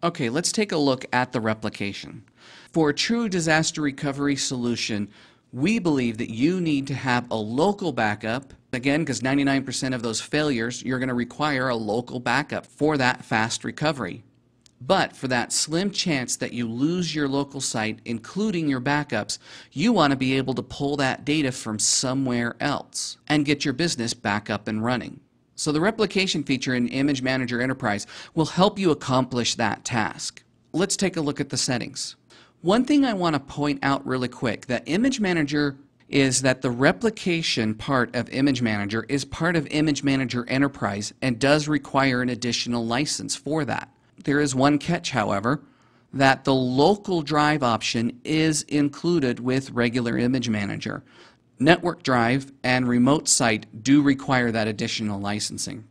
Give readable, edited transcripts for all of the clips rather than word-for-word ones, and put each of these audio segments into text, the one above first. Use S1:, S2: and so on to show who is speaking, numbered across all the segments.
S1: Okay, let's take a look at the replication. For a true disaster recovery solution, we believe that you need to have a local backup, again, because 99% of those failures, you're going to require a local backup for that fast recovery. But for that slim chance that you lose your local site, including your backups, you want to be able to pull that data from somewhere else and get your business back up and running. So the replication feature in Image Manager Enterprise will help you accomplish that task. Let's take a look at the settings. One thing I want to point out really quick that Image Manager is that the replication part of Image Manager is part of Image Manager Enterprise and does require an additional license for that. There is one catch, however, that the local drive option is included with regular Image Manager. Network drive and remote site do require that additional licensing.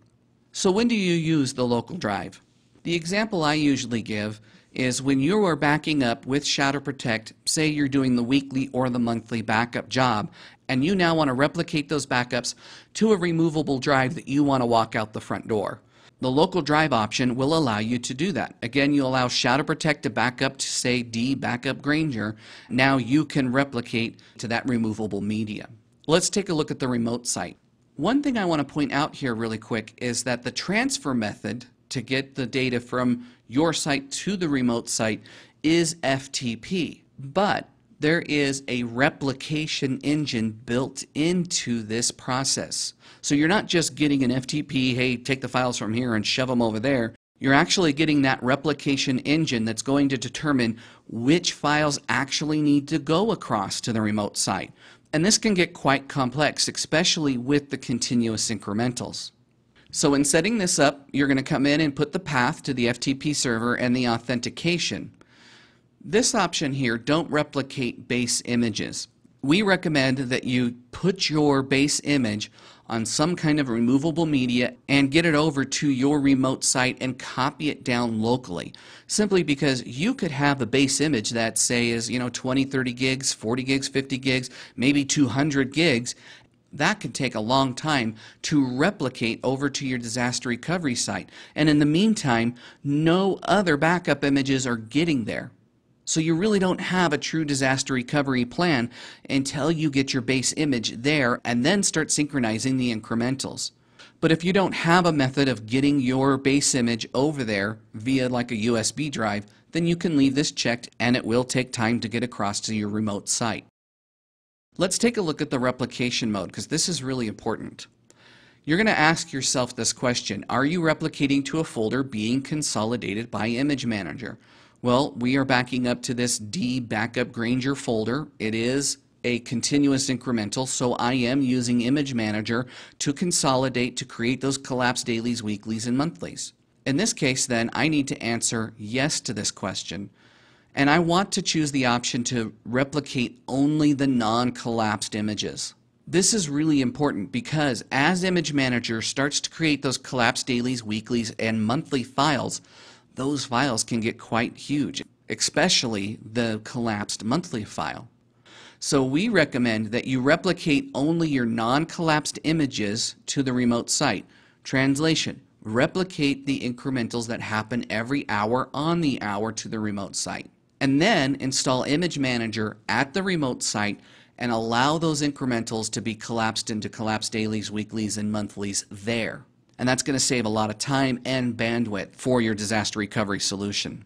S1: So when do you use the local drive? The example I usually give is when you are backing up with ShadowProtect, say you're doing the weekly or the monthly backup job, and you now want to replicate those backups to a removable drive that you want to walk out the front door. The local drive option will allow you to do that. Again, you allow ShadowProtect to back up to, say, D Backup Granger. Now you can replicate to that removable media. Let's take a look at the remote site. One thing I want to point out here really quick is that the transfer method to get the data from your site to the remote site is FTP, but there is a replication engine built into this process. So you're not just getting an FTP, hey, take the files from here and shove them over there. You're actually getting that replication engine that's going to determine which files actually need to go across to the remote site. And this can get quite complex, especially with the continuous incrementals. So in setting this up, you're going to come in and put the path to the FTP server and the authentication. This option here, don't replicate base images. We recommend that you put your base image on some kind of removable media and get it over to your remote site and copy it down locally. Simply because you could have a base image that, say, is 20, 30 gigs, 40 gigs, 50 gigs, maybe 200 gigs. That could take a long time to replicate over to your disaster recovery site. And in the meantime, no other backup images are getting there. So you really don't have a true disaster recovery plan until you get your base image there and then start synchronizing the incrementals. But if you don't have a method of getting your base image over there via like a USB drive, then you can leave this checked and it will take time to get across to your remote site. Let's take a look at the replication mode because this is really important. You're going to ask yourself this question: are you replicating to a folder being consolidated by Image Manager? Well, we are backing up to this D Backup Granger folder. It is a continuous incremental, so I am using Image Manager to consolidate to create those collapsed dailies, weeklies, and monthlies. In this case, then, I need to answer yes to this question. And I want to choose the option to replicate only the non-collapsed images. This is really important because as Image Manager starts to create those collapsed dailies, weeklies, and monthly files, those files can get quite huge, especially the collapsed monthly file. So we recommend that you replicate only your non-collapsed images to the remote site. Translation: replicate the incrementals that happen every hour on the hour to the remote site. And then install Image Manager at the remote site and allow those incrementals to be collapsed into collapsed dailies, weeklies, and monthlies there. And that's going to save a lot of time and bandwidth for your disaster recovery solution.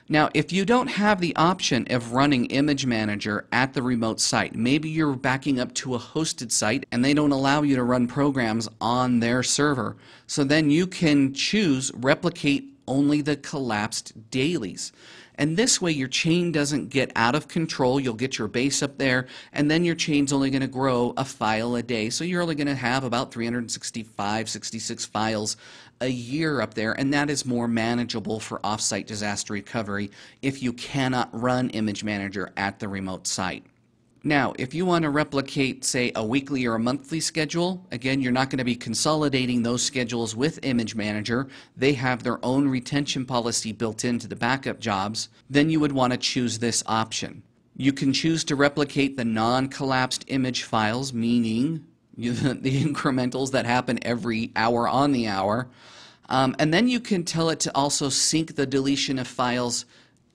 S1: Now, if you don't have the option of running Image Manager at the remote site, maybe you're backing up to a hosted site and they don't allow you to run programs on their server, so then you can choose replicate only the collapsed dailies. And this way your chain doesn't get out of control. You'll get your base up there, and then your chain's only going to grow a file a day. So you're only going to have about 365, 66 files a year up there, and that is more manageable for offsite disaster recovery if you cannot run Image Manager at the remote site. Now, if you want to replicate, say, a weekly or a monthly schedule, again, you're not going to be consolidating those schedules with Image Manager. They have their own retention policy built into the backup jobs. Then you would want to choose this option. You can choose to replicate the non-collapsed image files, meaning the incrementals that happen every hour on the hour. And then you can tell it to also sync the deletion of files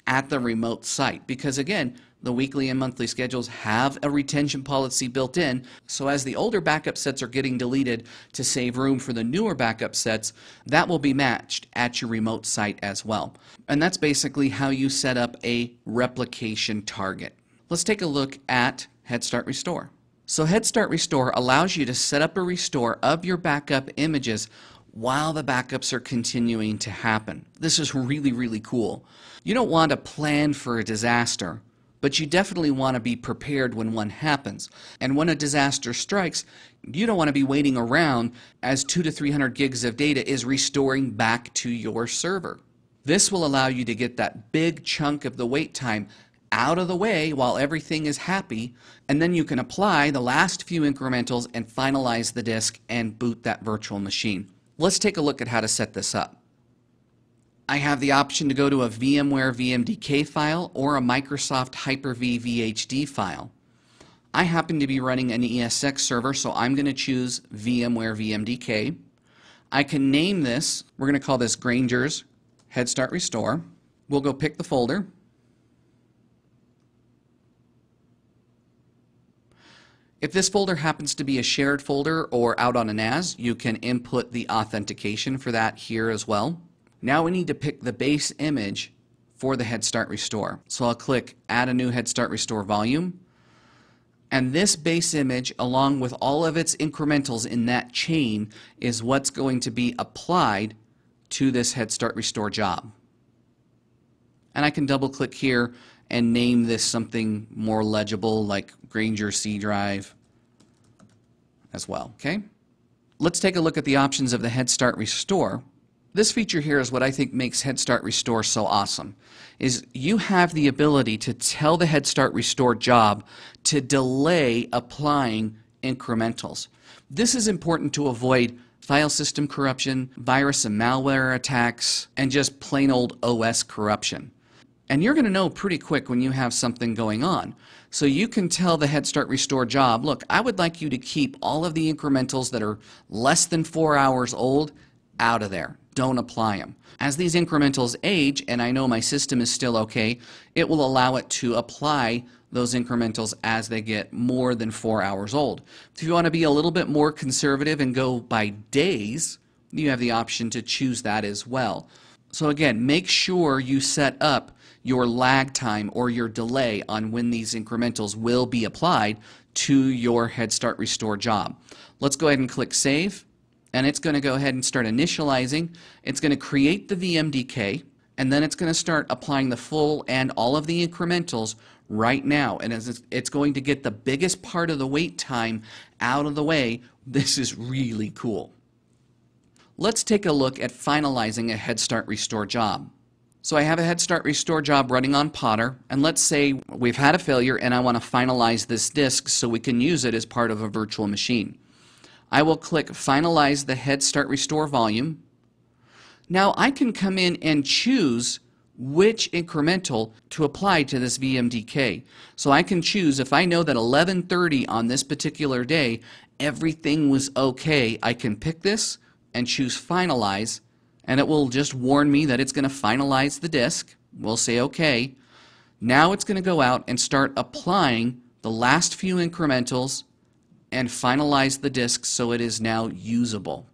S1: at the remote site, because again, the weekly and monthly schedules have a retention policy built in, so as the older backup sets are getting deleted to save room for the newer backup sets, that will be matched at your remote site as well. And that's basically how you set up a replication target. Let's take a look at Head Start Restore. So Head Start Restore allows you to set up a restore of your backup images while the backups are continuing to happen. This is really, really cool. You don't want to plan for a disaster, but you definitely want to be prepared when one happens. And when a disaster strikes, you don't want to be waiting around as 200 to 300 gigs of data is restoring back to your server. This will allow you to get that big chunk of the wait time out of the way while everything is happy, and then you can apply the last few incrementals and finalize the disk and boot that virtual machine. Let's take a look at how to set this up. I have the option to go to a VMware VMDK file or a Microsoft Hyper-V VHD file. I happen to be running an ESX server, so I'm going to choose VMware VMDK. I can name this, we're going to call this Granger's Head Start Restore. We'll go pick the folder. If this folder happens to be a shared folder or out on a NAS, you can input the authentication for that here as well. Now we need to pick the base image for the Head Start Restore. So I'll click Add a new Head Start Restore volume. And this base image, along with all of its incrementals in that chain, is what's going to be applied to this Head Start Restore job. And I can double click here and name this something more legible like Granger C drive as well. Okay? Let's take a look at the options of the Head Start Restore. This feature here is what I think makes Head Start Restore so awesome, is you have the ability to tell the Head Start Restore job to delay applying incrementals. This is important to avoid file system corruption, virus and malware attacks, and just plain old OS corruption. And you're going to know pretty quick when you have something going on. So you can tell the Head Start Restore job, look, I would like you to keep all of the incrementals that are less than 4 hours old out of there. Don't apply them. As these incrementals age, and I know my system is still okay, it will allow it to apply those incrementals as they get more than 4 hours old. If you want to be a little bit more conservative and go by days, you have the option to choose that as well. So again, make sure you set up your lag time or your delay on when these incrementals will be applied to your Head Start Restore job. Let's go ahead and click Save. And it's going to go ahead and start initializing. It's going to create the VMDK, and then it's going to start applying the full and all of the incrementals right now. And as it's going to get the biggest part of the wait time out of the way, this is really cool. Let's take a look at finalizing a Head Start Restore job. So I have a Head Start Restore job running on Potter, and let's say we've had a failure and I want to finalize this disk so we can use it as part of a virtual machine. I will click Finalize the Head Start Restore volume. Now I can come in and choose which incremental to apply to this VMDK. So I can choose, if I know that 11:30 on this particular day everything was okay, I can pick this and choose Finalize, and it will just warn me that it's going to finalize the disk. We'll say okay. Now it's going to go out and start applying the last few incrementals and finalize the disk so it is now usable.